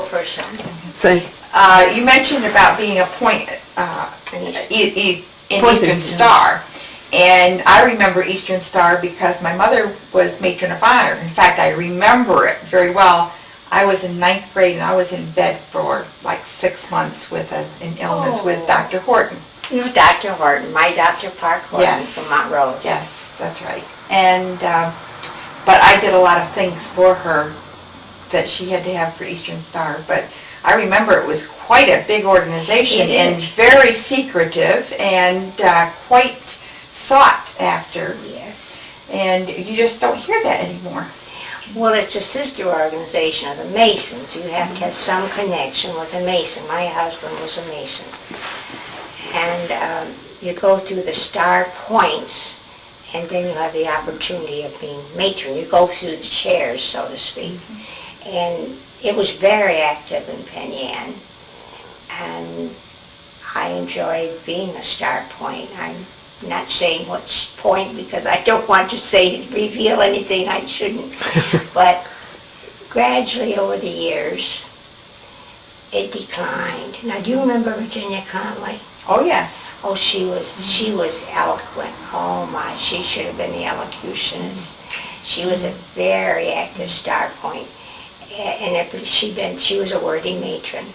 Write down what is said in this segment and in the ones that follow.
person. Say, You mentioned about being appointed in Eastern Star. And I remember Eastern Star because my mother was matron of honor. In fact, I remember it very well. I was in 9th grade and I was in bed for like 6 months with an illness with Dr. Horton. Dr. Horton, my Dr. Park Horton from Montrose. Yes, that's right. And, but I did a lot of things for her that she had to have for Eastern Star. But I remember it was quite a big organization and very secretive and quite sought after. Yes. And you just don't hear that anymore. Well, it's a sister organization of the Masons. You have to have some connection with a Mason. My husband was a Mason. And you go through the star points, and then you have the opportunity of being matron. You go through the chairs, so to speak. And it was very active in Penn Yan. And I enjoyed being a star point. I'm not saying which point because I don't want to reveal anything I shouldn't. But gradually over the years, it declined. Now, do you remember Virginia Conway? Oh, yes. Oh, she was eloquent. Oh my, she should have been the elocutionist. She was a very active star point. And she was a worthy matron.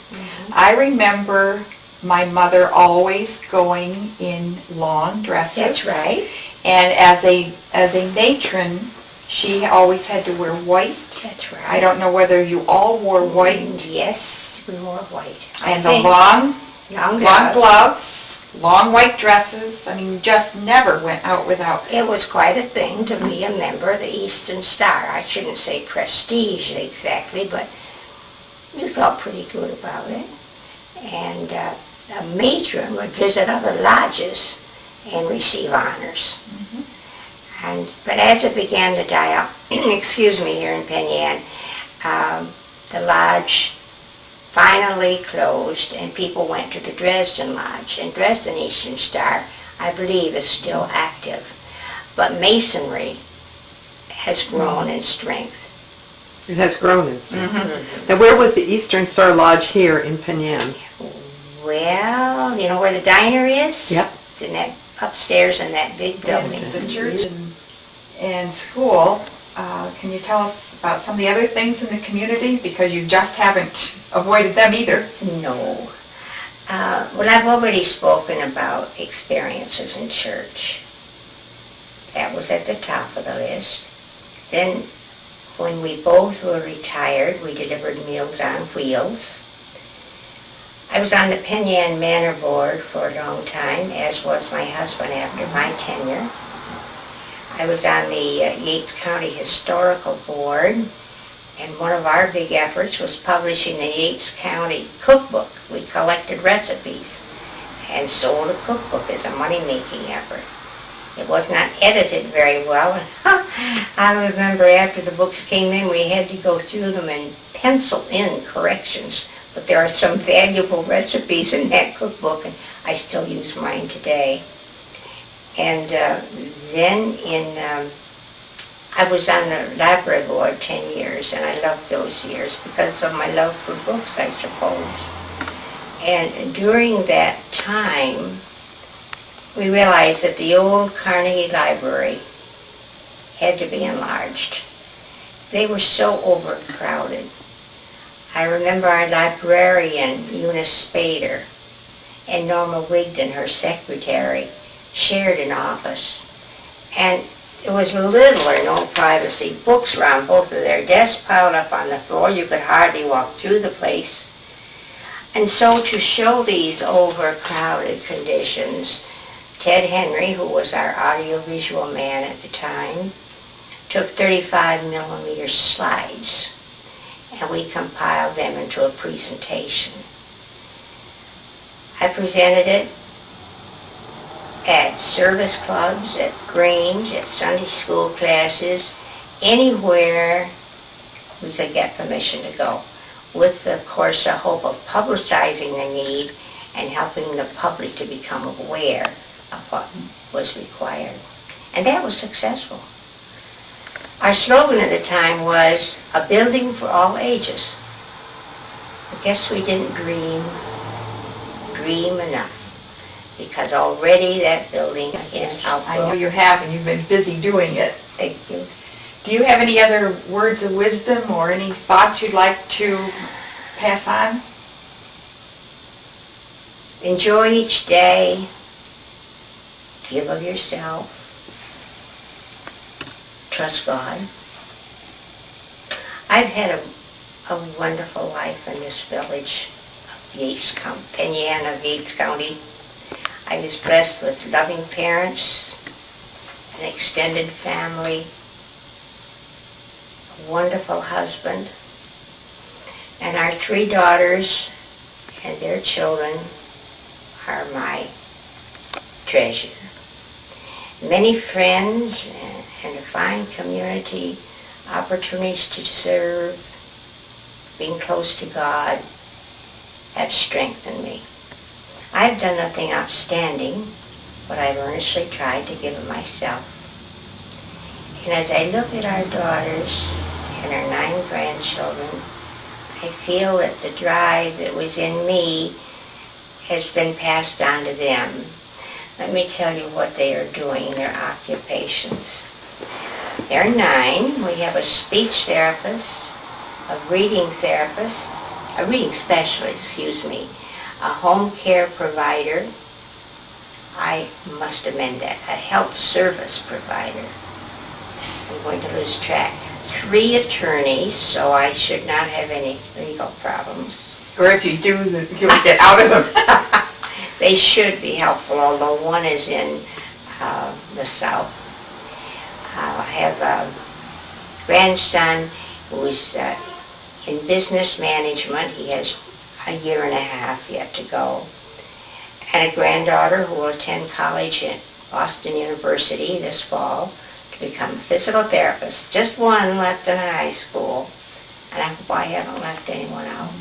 I remember my mother always going in long dresses. That's right. And as a matron, she always had to wear white. That's right. I don't know whether you all wore white. Yes, we wore white. And the long gloves. gloves, long white dresses. I mean, just never went out without. It was quite a thing to be a member of the Eastern Star. I shouldn't say prestige exactly, but you felt pretty good about it. And a matron would visit other lodges and receive honors. But as it began to die out, excuse me, here in Penn Yan, the lodge finally closed and people went to the Dresden Lodge. And Dresden Eastern Star, I believe, is still active. But Masonry has grown in strength. it has grown in strength. Now, where was the Eastern Star Lodge here in Penn Yan? Well, you know where the diner is? Yep. It's in that upstairs in that big building. The church and school. Can you tell us about some of the other things in the community? Because you just haven't avoided them either. No. Well, I've already spoken about experiences in church. That was at the top of the list. Then, when we both were retired, we delivered Meals on Wheels. I was on the Penn Yan Manor Board for a long time, as was my husband after my tenure. I was on the Yates County Historical Board, and one of our big efforts was publishing the Yates County Cookbook. We collected recipes and sold a cookbook as a money-making effort. It was not edited very well. I remember after the books came in, we had to go through them and pencil in corrections. But there are some valuable recipes in that cookbook, and I still use mine today. And then I was on the library board 10 years, and I loved those years because of my love for books, I suppose. And during that time, we realized that the old Carnegie Library had to be enlarged. They were so overcrowded. I remember our librarian, Eunice Spader, and Norma Wigden, her secretary, shared an office. And there was little or no privacy. Books were on both of their desks piled up on the floor. You could hardly walk through the place. And so to show these overcrowded conditions, Ted Henry, who was our audiovisual man at the time, took 35mm slides, and we compiled them into a presentation. I presented it at service clubs, at Grange, at Sunday school classes, anywhere we could get permission to go, with, of course, the hope of publicizing the need and helping the public to become aware of what was required. And that was successful. Our slogan at the time was, a building for all ages. I guess we didn't dream enough, because already that building is I know outgrown. you have, and you've been busy doing it. Thank you. Do you have any other words of wisdom or any thoughts you'd like to pass on? Enjoy each day. Give of yourself. Trust God. I've had a wonderful life in this village of Yates County, Penn Yan of Yates County. I was blessed with loving parents, an extended family, a wonderful husband, and our 3 daughters and their children are my treasure. Many friends and a fine community, opportunities to serve, being close to God, have strengthened me. I've done nothing outstanding, but I've earnestly tried to give of myself. And as I look at our daughters and our 9 grandchildren, I feel that the drive that was in me has been passed on to them. Let me tell you what they are doing, their occupations. They're 9. We have a speech therapist, a reading therapist, a reading specialist, a home care provider. I must amend that, a health service provider. I'm going to lose track. 3 attorneys, so I should not have any legal problems. Or if you do, you'll get out of them. They should be helpful, although one is in the south. I have a grandson who is in business management. He has a 1.5 years yet to go. And a granddaughter who will attend college at Boston University this fall to become a physical therapist. Just one left in high school, and I hope I haven't left anyone out.